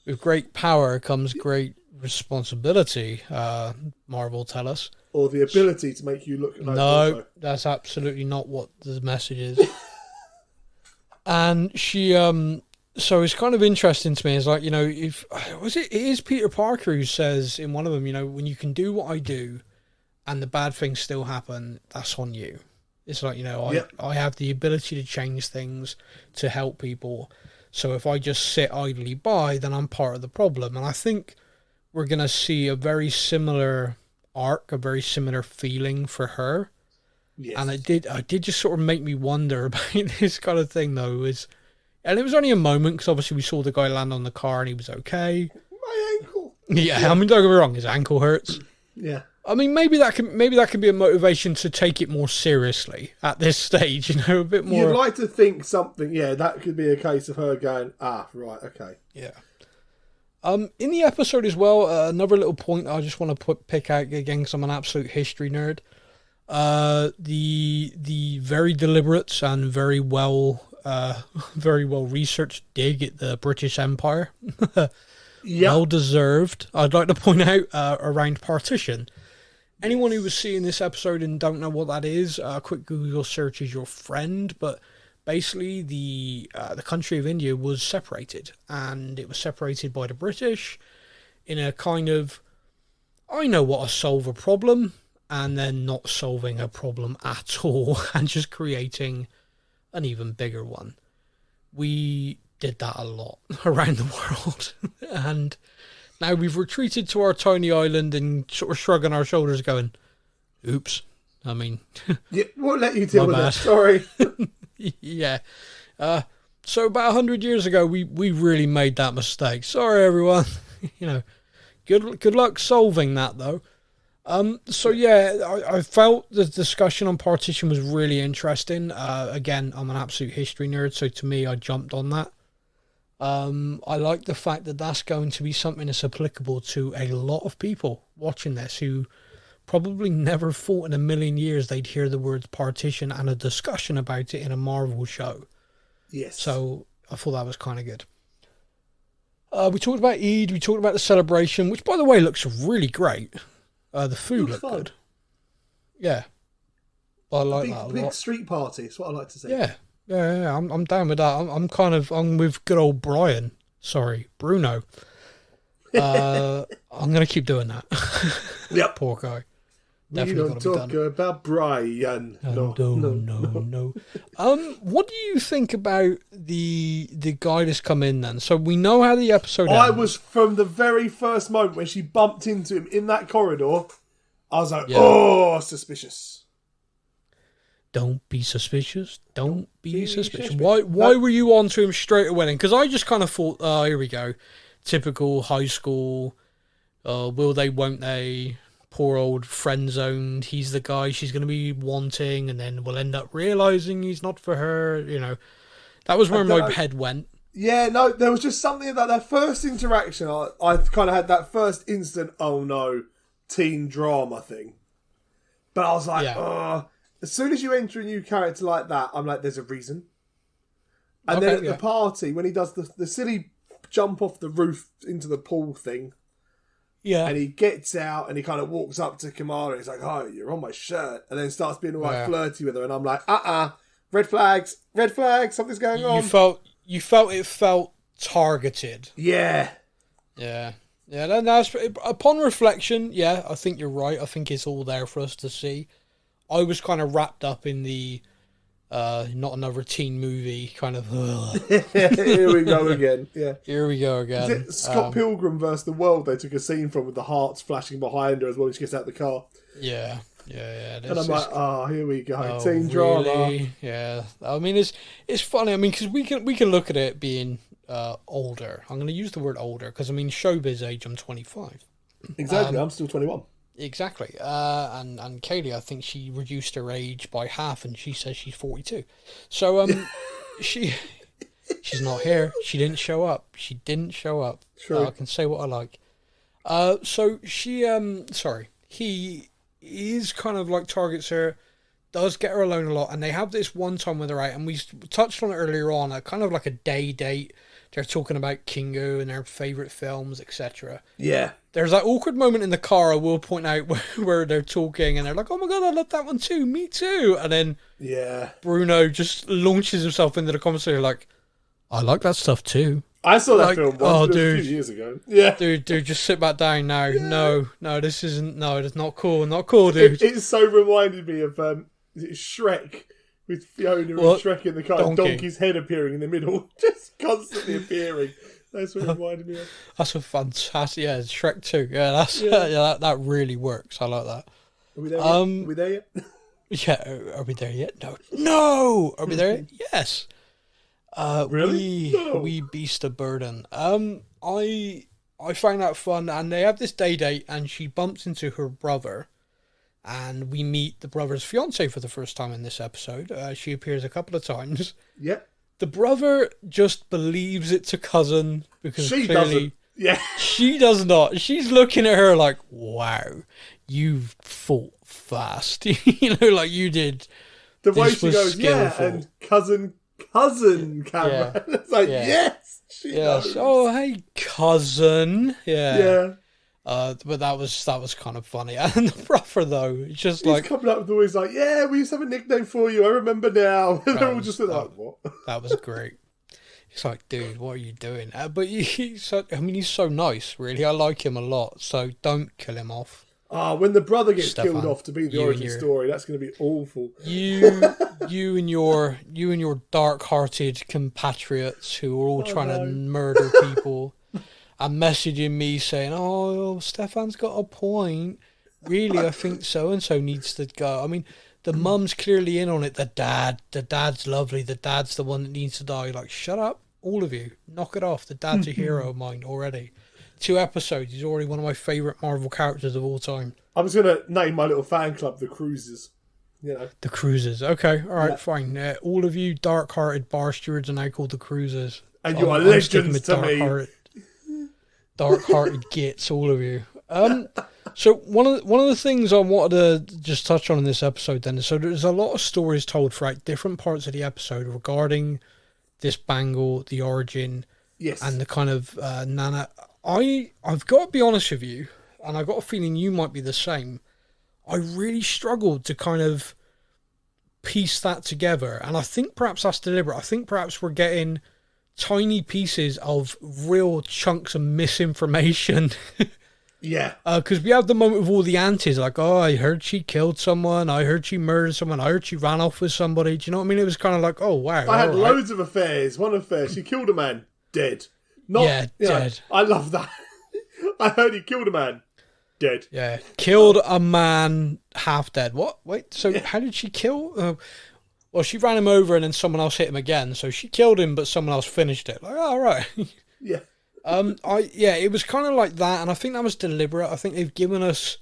S2: with great power comes great responsibility, Marvel tell us.
S3: Or the ability to make you look like
S2: No, that's absolutely not what the message is. And she, so it's kind of interesting to me. It's like, it is Peter Parker who says in one of them, when you can do what I do and the bad things still happen, that's on you. It's like, I have the ability to change things, to help people. So if I just sit idly by, then I'm part of the problem. And I think we're going to see a very similar arc, a very similar feeling for her.
S3: Yes.
S2: And it did just sort of make me wonder about this kind of thing, though. And it was only a moment, because obviously we saw the guy land on the car and he was okay.
S3: My ankle.
S2: Yeah, I mean, don't get me wrong, his ankle hurts.
S3: Yeah.
S2: I mean, maybe that can be a motivation to take it more seriously at this stage, a bit more.
S3: You'd like to think something, that could be a case of her going, right, okay.
S2: Yeah. In the episode as well, another little point I just want to pick out again because I'm an absolute history nerd. The very deliberate and very well researched dig at the British Empire. Well deserved. I'd like to point out around partition. Anyone who was seeing this episode and don't know what that is, a quick Google search is your friend. But basically, the country of India was separated, and it was separated by the British in a kind of, I know what to solve a problem, and then not solving a problem at all, and just creating an even bigger one. We did that a lot around the world, and now we've retreated to our tiny island and sort of shrugging our shoulders going, oops, I mean...
S3: Yeah, we'll let you deal with
S2: bad.
S3: it, sorry.
S2: Yeah. So about 100 years ago, we really made that mistake. Sorry, everyone. Good luck solving that, though. So yeah, I felt the discussion on partition was really interesting. Again, I'm an absolute history nerd, so to me, I jumped on that. I like the fact that that's going to be something that's applicable to a lot of people watching this who probably never thought in a million years they'd hear the words partition and a discussion about it in a Marvel show.
S3: Yes.
S2: So I thought that was kind of good. We talked about Eid, we talked about the celebration, which by the way looks really great. The food looked good. Yeah. I like that a lot.
S3: Big street party, that's what I like to say.
S2: Yeah. Yeah, I'm down with that. I'm with good old Brian. Sorry, Bruno. I'm going to keep doing that.
S3: Yep.
S2: Poor guy.
S3: We don't talk about Brian. No.
S2: What do you think about the guy that's come in then? So we know how the episode ends.
S3: I was, from the very first moment when she bumped into him in that corridor, I was like, oh, suspicious.
S2: Don't be suspicious. Don't be suspicious. Why were you on to him straight away? Because I just kind of thought, oh, here we go. Typical high school. Will they, won't they? Poor old friend zoned. He's the guy she's going to be wanting, and then we'll end up realising he's not for her. That was where my head went.
S3: Yeah, no, there was just something about that first interaction. I kind of had that first instant, oh no, teen drama thing. But I was like, as soon as you enter a new character like that, I'm like, there's a reason. And then at the party, when he does the silly jump off the roof into the pool thing, and he gets out and he kind of walks up to Kamala and he's like, oh, you're on my shirt. And then starts being all flirty with her. And I'm like, red flags, something's going on.
S2: You felt it felt targeted.
S3: Yeah.
S2: Yeah. Yeah, that's, upon reflection, I think you're right. I think it's all there for us to see. I was kind of wrapped up in the not another teen movie kind of.
S3: Here we go again. Yeah.
S2: Here we go again.
S3: Is it Scott Pilgrim vs. the World? They took a scene from with the hearts flashing behind her as well as she gets out of the car.
S2: Yeah.
S3: And I'm like, here we go, teen drama.
S2: Yeah. I mean, it's funny. I mean, because we can look at it being older. I'm going to use the word older because I mean, showbiz age. I'm 25.
S3: Exactly. I'm still 21.
S2: Exactly. And Kayleigh, I think she reduced her age by half, and she says she's 42. So she's not here. She didn't show up.
S3: True.
S2: I can say what I like. So he is kind of like targets her, does get her alone a lot, and they have this one time where they're out, and we touched on it earlier on, kind of like a day date. They're talking about Kingo and their favourite films, etc.
S3: Yeah.
S2: There's that awkward moment in the car, I will point out, where they're talking and they're like, oh my god, I love that one too, me too. And then Bruno just launches himself into the conversation like, I like that stuff too.
S3: I saw that film once, a few years ago. Yeah.
S2: Dude, just sit back down now. Yeah. No, this isn't, it's not cool, dude.
S3: It so reminded me of Shrek. With Fiona and Shrek in the car, Donkey's head appearing in the middle, just constantly appearing. That's what it reminded me of. That's
S2: a fantastic, Shrek 2. Yeah, that really works. I like that.
S3: Are we there yet? Are we there yet?
S2: Yeah, are we there yet? No. Are we there yet? Yes.
S3: Really?
S2: We beast of burden. I find that fun, and they have this date, and she bumps into her brother. And we meet the brother's fiance for the first time in this episode. She appears a couple of times.
S3: Yep.
S2: The brother just believes it's a cousin because
S3: she
S2: clearly
S3: Yeah.
S2: She does not. She's looking at her like, wow, you've fought fast. Like you did.
S3: The way
S2: This
S3: she
S2: was
S3: goes,
S2: skillful.
S3: yeah, and cousin Cameron.
S2: Yeah.
S3: It's like,
S2: Yeah.
S3: yes, she knows.
S2: Oh, hey, cousin. Yeah.
S3: Yeah.
S2: But that was kind of funny. And the brother, though, it's just
S3: He's
S2: like...
S3: coming up with always like, yeah, we used to have a nickname for you. I remember now. And they're all just like, what?
S2: That was great. He's like, dude, what are you doing? But he's so nice, really. I like him a lot. So don't kill him off.
S3: When the brother gets
S2: Stephan,
S3: killed off to be the origin story, that's going to be awful.
S2: You and your dark-hearted compatriots who are all trying to murder people and messaging me saying, "Oh, Stephan's got a point. Really, I think so and so needs to go." I mean, the mum's clearly in on it. The dad's lovely. The dad's the one that needs to die. Like, shut up, all of you. Knock it off. The dad's a hero of mine already. 2 episodes. He's already one of my favourite Marvel characters of all time.
S3: I was going to name my little fan club the Cruisers.
S2: The Cruisers. Okay, all right, fine. All of you dark-hearted bar stewards are now called the Cruisers.
S3: And you are legends to me.
S2: Dark-hearted gits, all of you. So one of the things I wanted to just touch on in this episode then, so there's a lot of stories told throughout different parts of the episode regarding this bangle, the origin, and the kind of Nana. I've got to be honest with you, and I've got a feeling you might be the same. I really struggled to kind of piece that together, and I think perhaps that's deliberate. I think perhaps we're getting tiny pieces of real chunks of misinformation.
S3: Yeah.
S2: Because we have the moment with all the aunties, like, oh, I heard she killed someone, I heard she murdered someone, I heard she ran off with somebody. Do you know what I mean? It was kind of like, oh, wow.
S3: I had loads of affairs. One affair, she killed a man, dead.
S2: Dead.
S3: I love that. I heard he killed a man, dead.
S2: Yeah, killed a man, half dead. What? Wait, so how did she kill? Well, she ran him over and then someone else hit him again. So she killed him, but someone else finished it. Like, all right.
S3: Yeah.
S2: It was kind of like that, and I think that was deliberate. I think they've given us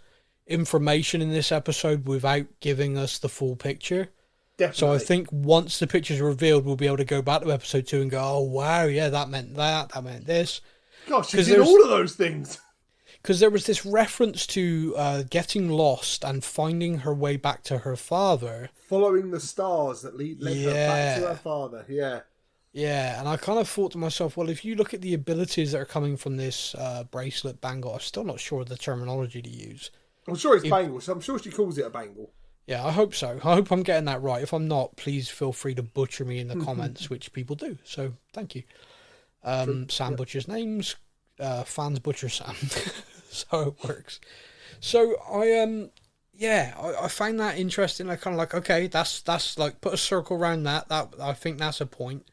S2: information in this episode without giving us the full picture.
S3: Definitely.
S2: So I think once the picture's revealed, we'll be able to go back to episode 2 and go, oh, wow, yeah, that meant that meant this.
S3: Gosh, she did all of those things.
S2: Because there was this reference to getting lost and finding her way back to her father.
S3: Following the stars that led her back to her father, yeah.
S2: Yeah, and I kind of thought to myself, well, if you look at the abilities that are coming from this bracelet bangle, I'm still not sure of the terminology to use.
S3: I'm sure it's bangle, so I'm sure she calls it a bangle.
S2: Yeah, I hope so. I hope I'm getting that right. If I'm not, please feel free to butcher me in the comments, which people do. So, thank you. Sam butchers names, fans butcher Sam. So it works. So, I find that interesting. I kind of like, okay, that's like, put a circle around that. I think that's a point.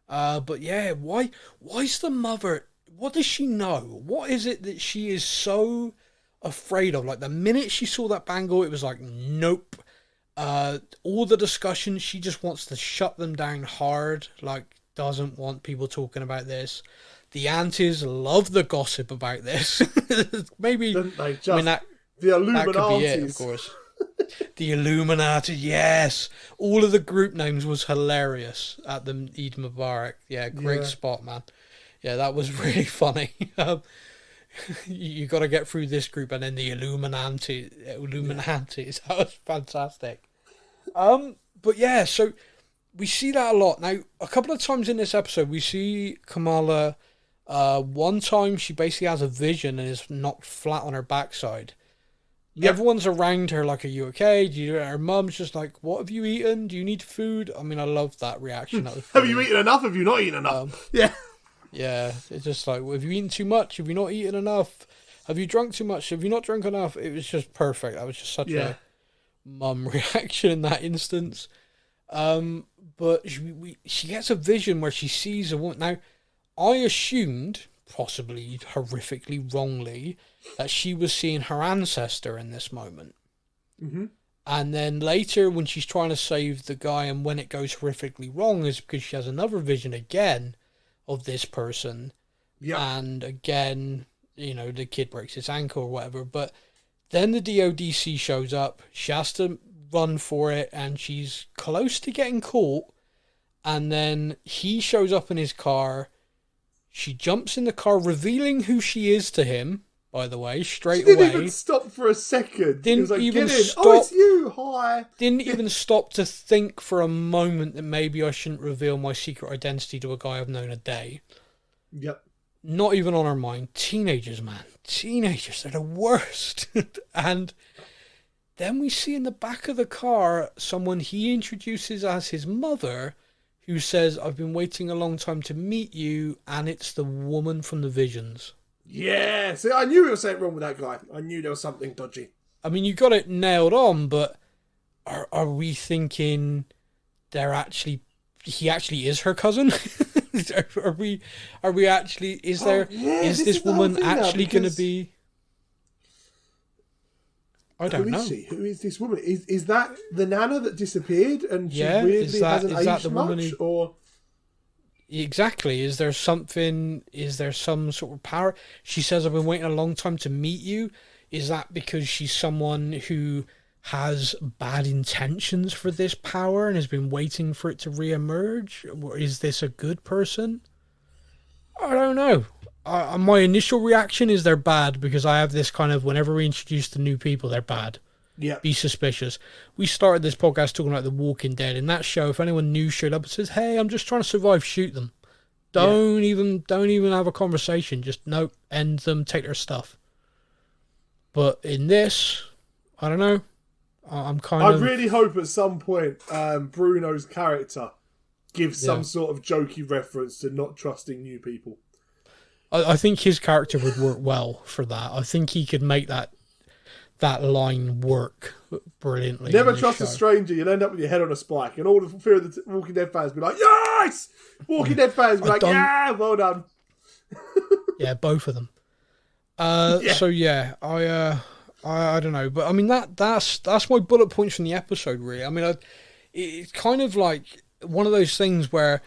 S2: But yeah, why's the mother, what does she know? What is it that she is so afraid of? Like, the minute she saw that bangle, it was like, nope. All the discussions, she just wants to shut them down hard, like, doesn't want people talking about this. The aunties love the gossip about this. Maybe,
S3: the
S2: Illuminati, that could be it, of course. The Illuminati, yes. All of the group names was hilarious at the Eid Mubarak. Yeah, great spot, man. Yeah, that was really funny. You got to get through this group and then the Illuminatis. That was fantastic. But yeah, so we see that a lot. Now, a couple of times in this episode, we see Kamala. One time she basically has a vision and is knocked flat on her backside. Yep. Everyone's around her like, are you okay? Her mum's just like, what have you eaten? Do you need food? I mean, I love that reaction.
S3: Have you eaten enough? Have you not eaten enough? Yeah.
S2: Yeah, it's just like, have you eaten too much? Have you not eaten enough? Have you drunk too much? Have you not drunk enough? It was just perfect. That was just such a mum reaction in that instance. But she gets a vision where she sees a woman. Now, I assumed, possibly horrifically wrongly, that she was seeing her ancestor in this moment.
S3: Mm-hmm.
S2: And then later, when she's trying to save the guy, and when it goes horrifically wrong, is because she has another vision again of this person. Yeah. And again, the kid breaks his ankle or whatever. But then the DODC shows up. She has to run for it, and she's close to getting caught. And then he shows up in his car, She jumps in the car, revealing who she is to him, by the way, straight
S3: away.
S2: She
S3: didn't even stop for a second.
S2: Didn't
S3: like,
S2: even stop.
S3: Oh, it's you. Hi.
S2: Didn't even stop to think for a moment that maybe I shouldn't reveal my secret identity to a guy I've known a day.
S3: Yep.
S2: Not even on her mind. Teenagers, man. Teenagers, they're the worst. And then we see in the back of the car someone he introduces as his mother, who says, I've been waiting a long time to meet you, and it's the woman from the visions.
S3: Yeah, see, I knew there was something wrong with that guy. I knew there was something dodgy.
S2: I mean, you got it nailed on, but are we thinking he actually is her cousin? are we actually, is this woman actually going to be... I don't know.
S3: Who is this woman? Is that the Nana that disappeared and she weirdly hasn't aged much? Or
S2: exactly. Is there some sort of power? She says, I've been waiting a long time to meet you. Is that because she's someone who has bad intentions for this power and has been waiting for it to re-emerge? Or is this a good person? I don't know. My initial reaction is they're bad, because I have this kind of, whenever we introduce the new people, they're bad.
S3: Yeah.
S2: Be suspicious. We started this podcast talking about The Walking Dead. In that show, if anyone new showed up and says, hey, I'm just trying to survive, shoot them. Don't even have a conversation. Just nope, end them, take their stuff. But in this, I don't know. I
S3: really hope at some point Bruno's character gives some sort of jokey reference to not trusting new people.
S2: I think his character would work well for that. I think he could make that line work brilliantly.
S3: Never trust a stranger. You'll end up with your head on a spike. And all the Fear of the Walking Dead fans be like, yes! Walking Dead fans be like, yeah, well done.
S2: Yeah, both of them. So yeah, I don't know. But I mean, that's my bullet points from the episode, really. I mean, it's kind of like one of those things where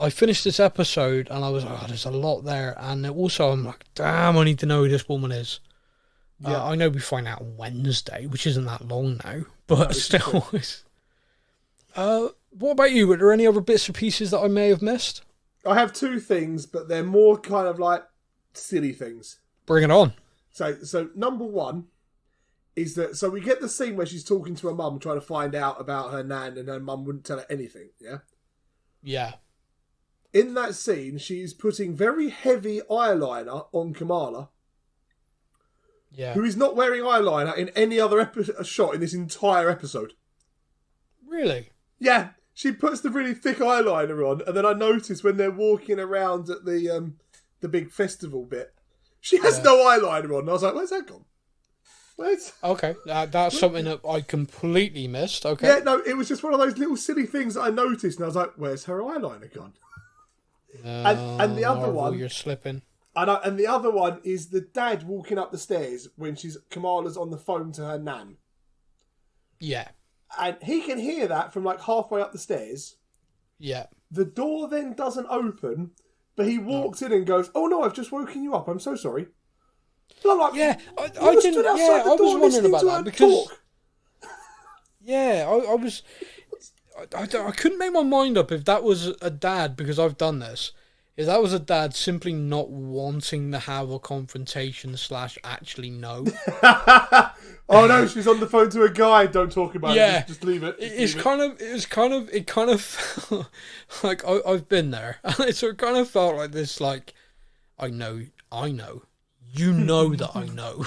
S2: I finished this episode and I was, there's a lot there. And also I'm like, damn, I need to know who this woman is. Yeah. I know we find out on Wednesday, which isn't that long now, but still. What about you? Were there any other bits or pieces that I may have missed?
S3: I have two things, but they're more kind of like silly things.
S2: Bring it on.
S3: So number one is that, so we get the scene where she's talking to her mum, trying to find out about her nan, and her mum wouldn't tell her anything, yeah?
S2: Yeah.
S3: In that scene, she's putting very heavy eyeliner on Kamala, who is not wearing eyeliner in any other shot in this entire episode.
S2: Really?
S3: Yeah, she puts the really thick eyeliner on, and then I noticed when they're walking around at the big festival bit, she has no eyeliner on. I was like, where's that gone?
S2: Okay, that's something that I completely missed. Okay.
S3: Yeah, no, it was just one of those little silly things that I noticed, and I was like, where's her eyeliner gone? And the other one,
S2: you're slipping.
S3: And the other one is the dad walking up the stairs when Kamala's on the phone to her nan.
S2: Yeah.
S3: And he can hear that from like halfway up the stairs.
S2: Yeah.
S3: The door then doesn't open, but he walks in and goes, "Oh no, I've just woken you up. I'm so sorry." And I'm like,
S2: yeah, I didn't. Yeah, I was wondering about that because. Yeah, I was. I couldn't make my mind up if that was a dad, because I've done this. If that was a dad simply not wanting to have a confrontation / actually know.
S3: Oh no, she's on the phone to a guy. Don't talk about it. Just leave it.
S2: It kind of felt like I've been there. It sort of kind of felt like this, like, I know, you know that I know.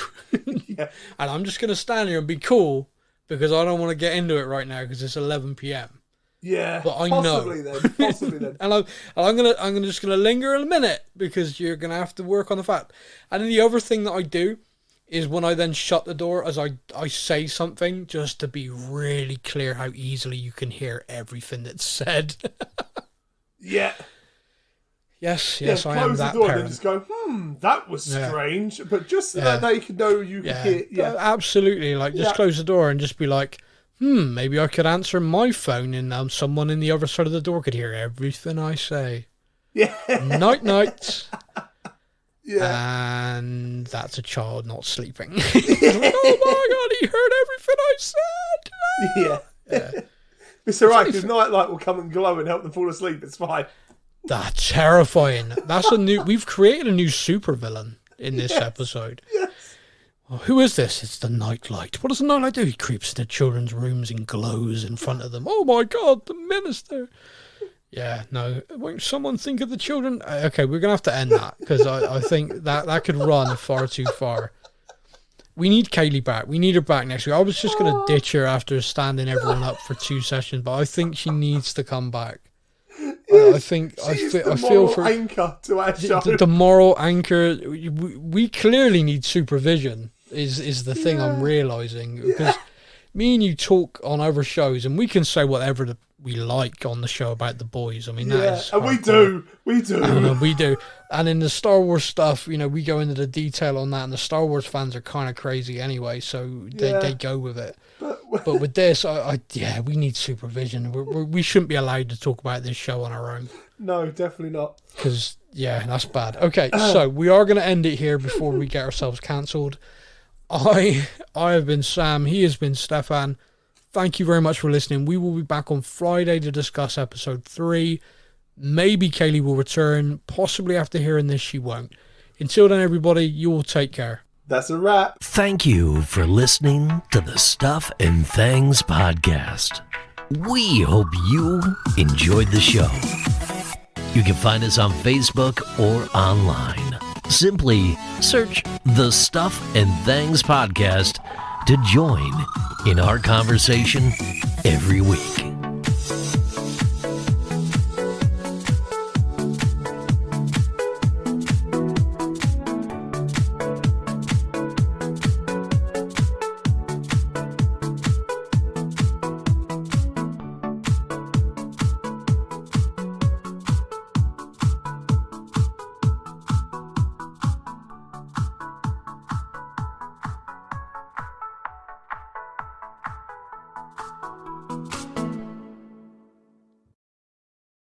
S3: Yeah.
S2: And I'm just going to stand here and be cool because I don't want to get into it right now because it's 11 p.m.
S3: Yeah,
S2: but I
S3: possibly
S2: know.
S3: Possibly then.
S2: And I'm just gonna linger a minute because you're gonna have to work on the fact. And then the other thing that I do is when I then shut the door, as I say something just to be really clear how easily you can hear everything that's said.
S3: Yeah.
S2: Yes, I am that
S3: parent. Close the door
S2: parent.
S3: and just go, that was strange. But just so that they can know you can hear. Yeah,
S2: absolutely. Like, just close the door and just be like, maybe I could answer my phone and someone in the other side of the door could hear everything I say.
S3: Yeah.
S2: Night.
S3: Yeah.
S2: And that's a child not sleeping. Like, oh my God, he heard everything I said.
S3: Yeah. It's all right, because nightlight will come and glow and help them fall asleep. It's fine.
S2: That's terrifying. We've created a new supervillain in this episode.
S3: Yes.
S2: Oh, who is this? It's the Nightlight. What does the Nightlight do? He creeps into children's rooms and glows in front of them. Oh my God, the minister. Yeah, no. Won't someone think of the children? Okay, we're going to have to end that because I think that could run far too far. We need Kayleigh back. We need her back next week. I was just going to ditch her after standing everyone up for 2 sessions, but I think she needs to come back. I feel for
S3: anchor to our show.
S2: The moral anchor. We clearly need supervision. Is the thing I'm realizing, because me and you talk on other shows and we can say whatever we like on the show about the boys. I mean, that is
S3: and we do. And in the Star Wars stuff, we go into the detail on that, and the Star Wars fans are kind of crazy anyway, so they go with it. But with this, we need supervision. We shouldn't be allowed to talk about this show on our own. No, definitely not.
S2: Because, that's bad. Okay, so we are going to end it here before we get ourselves cancelled. I have been Sam. He has been Stephan. Thank you very much for listening. We will be back on Friday to discuss episode 3. Maybe Kayleigh will return. Possibly after hearing this, she won't. Until then, everybody, you all take care.
S3: That's a wrap.
S1: Thank you for listening to the Stuff and Things podcast. We hope you enjoyed the show. You can find us on Facebook or online. Simply search the Stuff and Things podcast to join in our conversation every week.